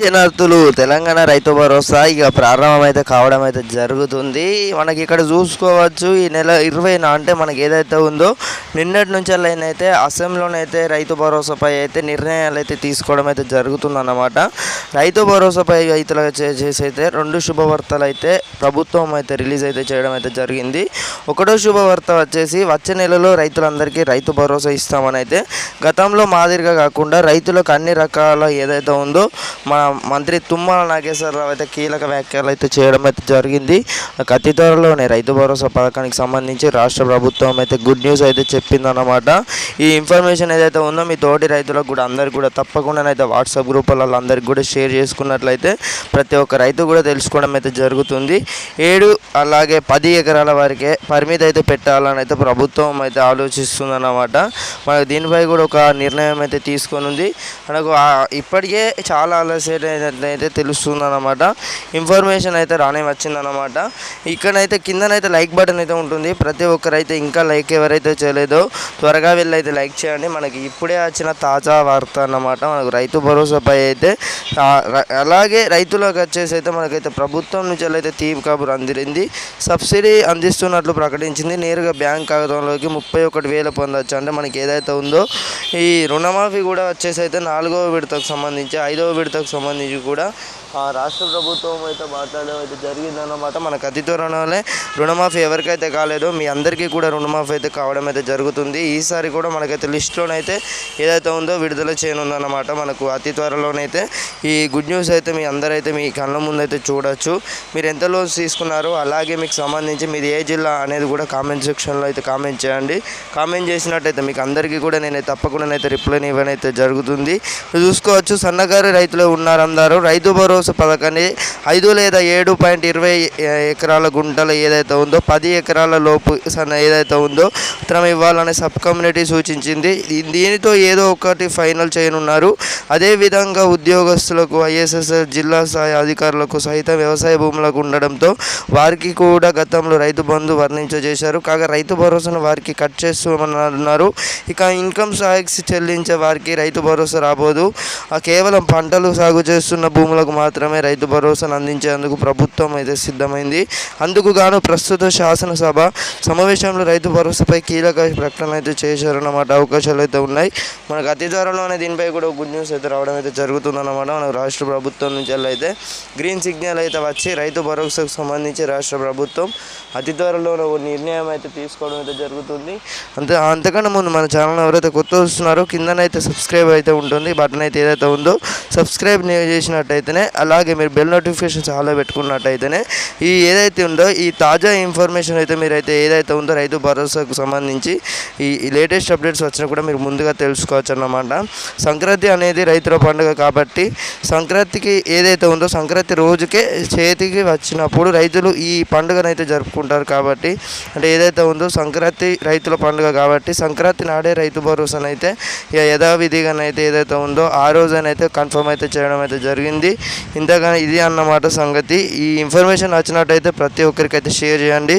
శనార్థులు తెలంగాణ రైతు భరోసా ఇక ప్రారంభమైతే కావడం అయితే జరుగుతుంది. మనకి ఇక్కడ చూసుకోవచ్చు ఈ నెల 20న అంటే మనకి ఏదైతే ఉందో నిన్నటి నుంచి అయితే అసెంబ్లీలోనైతే రైతు భరోసాపై అయితే నిర్ణయాలు అయితే తీసుకోవడం అయితే జరుగుతుందన్నమాట. రైతు భరోసాపై రైతులకు చేసి అయితే 2 శుభవార్తలు అయితే ప్రభుత్వం అయితే రిలీజ్ అయితే చేయడం అయితే జరిగింది. ఒకటో శుభవార్త వచ్చేసి వచ్చే నెలలో రైతులందరికీ రైతు భరోసా ఇస్తామని అయితే గతంలో మాదిరిగా కాకుండా రైతులకు అన్ని రకాల ఏదైతే ఉందో మన మంత్రి తుమ్మల నాగేశ్వరరావు అయితే కీలక వ్యాఖ్యలు అయితే చేయడం అయితే జరిగింది. అతి త్వరలోనే రైతు భరోసా పథకానికి సంబంధించి రాష్ట్ర ప్రభుత్వం అయితే గుడ్ న్యూస్ అయితే చెప్పిందన్నమాట. ఈ ఇన్ఫర్మేషన్ ఏదైతే ఉందో మీ తోటి రైతులకు కూడా అందరికి కూడా తప్పకుండా అయితే వాట్సాప్ గ్రూపులలో అందరికి కూడా షేర్ చేసుకున్నట్లయితే ప్రతి ఒక్క రైతు కూడా తెలుసుకోవడం అయితే జరుగుతుంది. 7 అలాగే 10 ఎకరాల వరకే పరిమితి అయితే పెట్టాలని అయితే ప్రభుత్వం అయితే ఆలోచిస్తుందన్నమాట. మనకు దీనిపై కూడా ఒక నిర్ణయం అయితే తీసుకొని ఉంది. మనకు ఇప్పటికే చాలా ఆలస్యం అయితే తెలుస్తుందన్నమాట. ఇన్ఫర్మేషన్ అయితే రానే వచ్చిందన్నమాట. ఇక్కడైతే కిందనైతే లైక్ బటన్ అయితే ఉంటుంది. ప్రతి ఒక్కరైతే ఇంకా లైక్ ఎవరైతే చేయలేదో త్వరగా వెళ్ళి అయితే లైక్ చేయండి. మనకి ఇప్పుడే వచ్చిన తాజా వార్త అన్నమాట. మనకు రైతు భరోసాపై అయితే అలాగే రైతులకు వచ్చేసి అయితే మనకైతే ప్రభుత్వం నుంచి అయితే తీపి కబురు అందిరింది. సబ్సిడీ అందిస్తున్నట్లు ప్రకటించింది. నేరుగా బ్యాంక్ ఖాతాలోకి 31,000 పొందవచ్చు. అంటే మనకి ఏదైతే ఉందో ఈ రుణమాఫీ కూడా వచ్చేసి అయితే 4వ విడతకు సంబంధించి 5వ విడతకు సంబంధించి కూడా రాష్ట్ర ప్రభుత్వం అయితే మాట్లాడడం అయితే జరిగిందన్నమాట. మనకు అతి త్వరలోనే రుణమాఫీ ఎవరికైతే కాలేదో మీ అందరికీ కూడా రుణమాఫీ అయితే కావడం అయితే జరుగుతుంది. ఈసారి కూడా మనకైతే లిస్టులోనైతే ఏదైతే ఉందో విడుదల చేయనుందన్నమాట. మనకు అతి త్వరలోనైతే ఈ గుడ్ న్యూస్ అయితే మీ అందరైతే మీ కళ్ళ ముందు అయితే చూడొచ్చు. మీరు ఎంత లోన్స్ తీసుకున్నారో అలాగే మీకు సంబంధించి మీది ఏ జిల్లా అనేది కూడా కామెంట్ సెక్షన్లో అయితే కామెంట్ చేయండి. కామెంట్ చేసినట్టయితే మీకు అందరికీ కూడా నేను తప్పకుండా అయితే రిప్లైని ఇవ్వనైతే జరుగుతుంది. చూసుకోవచ్చు సన్నకారు రైతులు ఉన్నారు అందరూ రైతు భరోసా పథకాన్ని 5 లేదా 7.20 ఎకరాల గుంటలు ఏదైతే ఉందో 10 ఎకరాల లోపు ఏదైతే ఉందో ఉత్తరం ఇవ్వాలని సబ్ కమ్యూనిటీ సూచించింది. దీనితో ఏదో ఒకటి ఫైనల్ చేయనున్నారు. అదేవిధంగా ఉద్యోగస్తులకు ఐఎస్ఎస్ఎస్ జిల్లా స్థాయి అధికారులకు సైతం వ్యవసాయ భూములకు ఉండడంతో వారికి కూడా గతంలో రైతు బంధు వర్ణించేశారు. కాగా రైతు భరోసాను వారికి కట్ చేస్తామన్నారు. ఇక ఇన్కమ్ ట్యాక్స్ చెల్లించే వారికి రైతు భరోసా రాబోదు. కేవలం పంటలు సాగు చేస్తున్న భూములకు మాత్రమే రైతు భరోసాను అందించేందుకు ప్రభుత్వం అయితే సిద్ధమైంది. అందుకు గాను ప్రస్తుత శాసనసభ సమావేశంలో రైతు భరోసాపై కీలక ప్రకటన అయితే చేశారన్నమాట. అవకాశాలు అయితే ఉన్నాయి. మనకు అతి త్వరలోనే దీనిపై కూడా గుడ్ న్యూస్ అయితే రావడం అయితే జరుగుతుందన్నమాట. మనకు రాష్ట్ర ప్రభుత్వం నుంచి అయితే గ్రీన్ సిగ్నల్ అయితే వచ్చి రైతు భరోసాకు సంబంధించి రాష్ట్ర ప్రభుత్వం అతి త్వరలోనే ఒక నిర్ణయం అయితే తీసుకోవడం అయితే జరుగుతుంది. అంతకన్నా ముందు మన ఛానల్ ఎవరైతే కొత్త వస్తున్నారో కిందనైతే సబ్స్క్రైబ్ అయితే ఉంటుంది. బటన్ అయితే ఏదైతే ఉందో సబ్స్క్రైబ్ చేసినట్టయితేనే అలాగే మీరు బెల్ నోటిఫికేషన్స్ ఆలో పెట్టుకున్నట్టయితేనే ఈ ఏదైతే ఉందో ఈ తాజా ఇన్ఫర్మేషన్ అయితే మీరైతే ఏదైతే ఉందో రైతు భరోసాకు సంబంధించి ఈ లేటెస్ట్ అప్డేట్స్ వచ్చినా కూడా మీరు ముందుగా తెలుసుకోవచ్చు అన్నమాట. సంక్రాంతి అనేది రైతుల పండుగ కాబట్టి సంక్రాంతికి ఏదైతే ఉందో సంక్రాంతి రోజుకే చేతికి వచ్చినప్పుడు రైతులు ఈ పండుగనైతే జరుపుకుంటారు. కాబట్టి అంటే ఏదైతే ఉందో సంక్రాంతి రైతుల పండుగ కాబట్టి సంక్రాంతి నాడే రైతు భరోసానైతే ఇక యథావిధిగానైతే ఏదైతే ఉందో ఆ రోజునైతే కన్ఫర్మ్ అయితే చేయడం అయితే జరిగింది. ఇంతగానే ఇది అన్నమాట సంగతి. ఈ ఇన్ఫర్మేషన్ నచ్చినట్టయితే ప్రతి ఒక్కరికైతే షేర్ చేయండి.